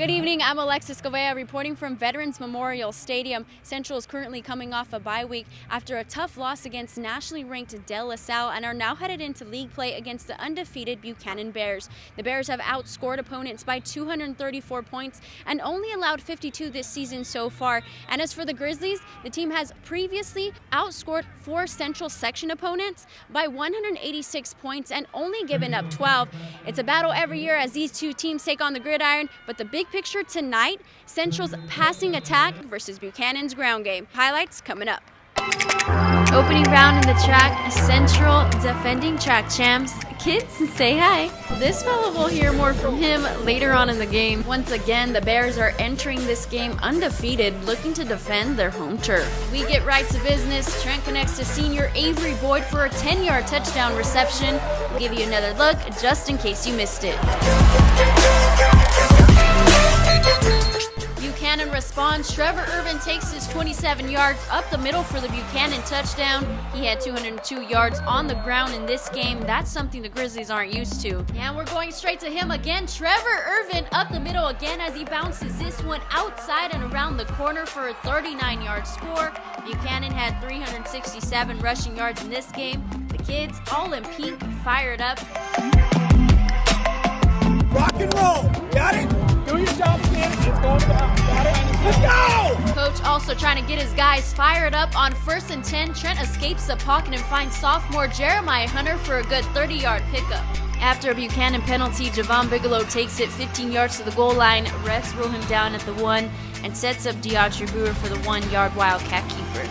Good evening, I'm Alexis Govea reporting from Veterans Memorial Stadium. Central is currently coming off a bye week after a tough loss against nationally ranked De La Salle and are now headed into league play against the undefeated Buchanan Bears. The Bears have outscored opponents by 234 points and only allowed 52 this season so far. And as for the Grizzlies, the team has previously outscored 4 Central section opponents by 186 points and only given up 12. It's a battle every year as these two teams take on the gridiron, but the big picture tonight, Central's passing attack versus Buchanan's ground game. Highlights coming up. Opening round in the track, Central defending track champs. Kids, say hi. This fellow, will hear more from him later on in the game. Once again, the Bears are entering this game undefeated, looking to defend their home turf. We get right to business. Trent connects to senior Avery Boyd for a 10-yard touchdown reception. We'll give you another look just in case you missed it. Buchanan responds. Trevor Irvin takes his 27 yards up the middle for the Buchanan touchdown. He had 202 yards on the ground in this game. That's something the Grizzlies aren't used to. And we're going straight to him again. Trevor Irvin up the middle again as he bounces this one outside and around the corner for a 39-yard score. Buchanan had 367 rushing yards in this game. The kids, all in pink, fired up. Rock and roll. Got it? Do your job, man. It's going down. Got it? Let's go! Coach also trying to get his guys fired up on 1st and 10. Trent escapes the pocket and finds sophomore Jeremiah Hunter for a good 30-yard pickup. After a Buchanan penalty, Javon Bigelow takes it 15 yards to the goal line. Refs rule him down at the 1 and sets up DeAudrey Brewer for the 1-yard Wildcat keeper.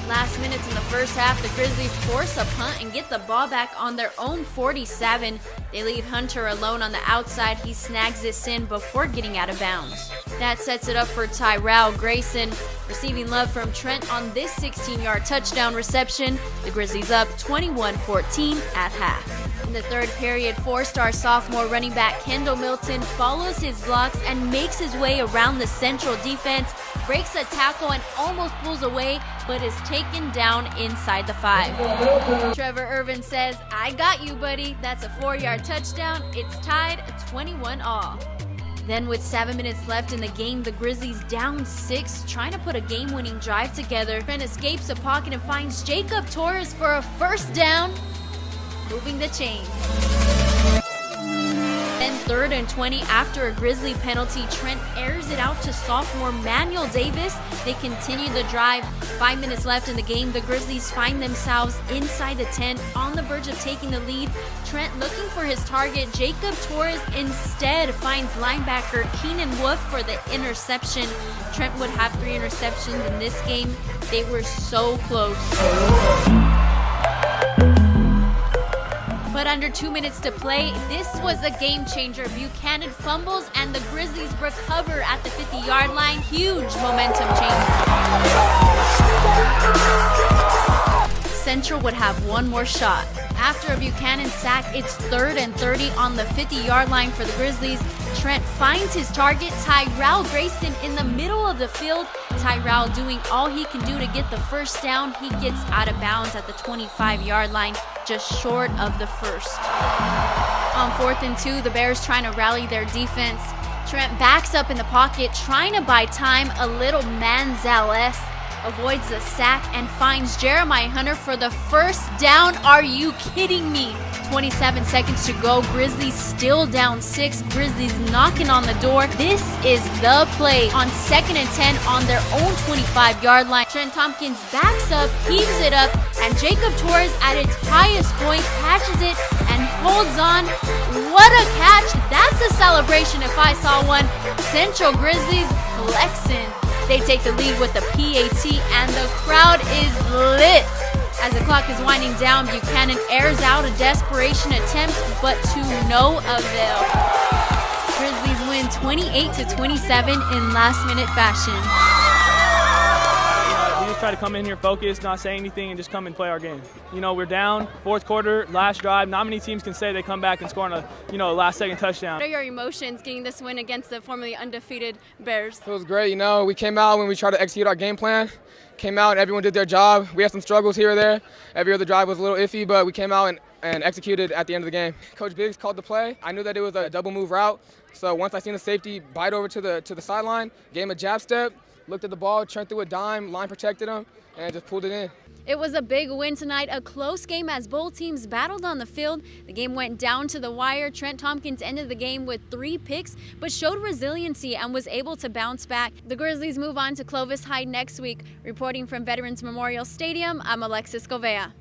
Last minutes in the first half, the Grizzlies force a punt and get the ball back on their own 47. They leave Hunter alone on the outside. He snags this in before getting out of bounds. That sets it up for Tyrell Grayson, receiving love from Trent on this 16-yard touchdown reception. The Grizzlies up 21-14 at half. In the third period, 4-star sophomore running back Kendall Milton follows his blocks and makes his way around the Central defense, breaks a tackle and almost pulls away, but is taken down inside the 5. Trevor Irvin says, "I got you, buddy." That's a 4-yard touchdown. It's tied 21-all. Then with 7 minutes left in the game, the Grizzlies down 6, trying to put a game-winning drive together. Trent escapes the pocket and finds Jacob Torres for a first down, moving the chains. Then 3rd and 20 after a Grizzly penalty, Trent airs it out to sophomore Manuel Davis. They continue the drive. 5 minutes left in the game. The Grizzlies find themselves inside the 10, on the verge of taking the lead. Trent looking for his target. Jacob Torres instead finds linebacker Keenan Wolf for the interception. Trent would have 3 interceptions in this game. They were so close. But under 2 minutes to play, this was a game changer. Buchanan fumbles and the Grizzlies recover at the 50-yard line. Huge momentum change. Central would have one more shot. After a Buchanan sack, it's 3rd and 30 on the 50-yard line for the Grizzlies. Trent finds his target, Tyrell Grayson, in the middle of the field. Tyrell doing all he can do to get the first down. He gets out of bounds at the 25-yard line, just short of the first. On 4th and 2, the Bears trying to rally their defense. Trent backs up in the pocket, trying to buy time. A little Manziel-esque, avoids the sack and finds Jeremiah Hunter for the first down. Are you kidding me? 27 seconds to go. Grizzlies still down 6. Grizzlies knocking on the door. This is the play. On 2nd and 10 on their own 25-yard line, Trent Tompkins backs up, heaves it up, and Jacob Torres at its highest point catches it and holds on. What a catch. That's a celebration if I saw one. Central Grizzlies flexing. They take the lead with the PAT and the crowd is lit. As the clock is winding down, Buchanan airs out a desperation attempt, but to no avail. Grizzlies win 28-27 in last-minute fashion. We just try to come in here focused, not say anything, and just come and play our game. We're down, 4th quarter, last drive. Not many teams can say they come back and score on a last-second touchdown. What are your emotions getting this win against the formerly undefeated Bears? It was great. We came out when we tried to execute our game plan. Came out and everyone did their job. We had some struggles here or there. Every other drive was a little iffy, but we came out and and executed at the end of the game. Coach Biggs called the play. I knew that it was a double move route. So once I seen the safety bite over to the sideline, gave him a jab step, looked at the ball, turned through a dime, line protected him, and just pulled it in. It was a big win tonight, a close game as both teams battled on the field. The game went down to the wire. Trent Tompkins ended the game with 3 picks, but showed resiliency and was able to bounce back. The Grizzlies move on to Clovis High next week. Reporting from Veterans Memorial Stadium, I'm Alexis Govea.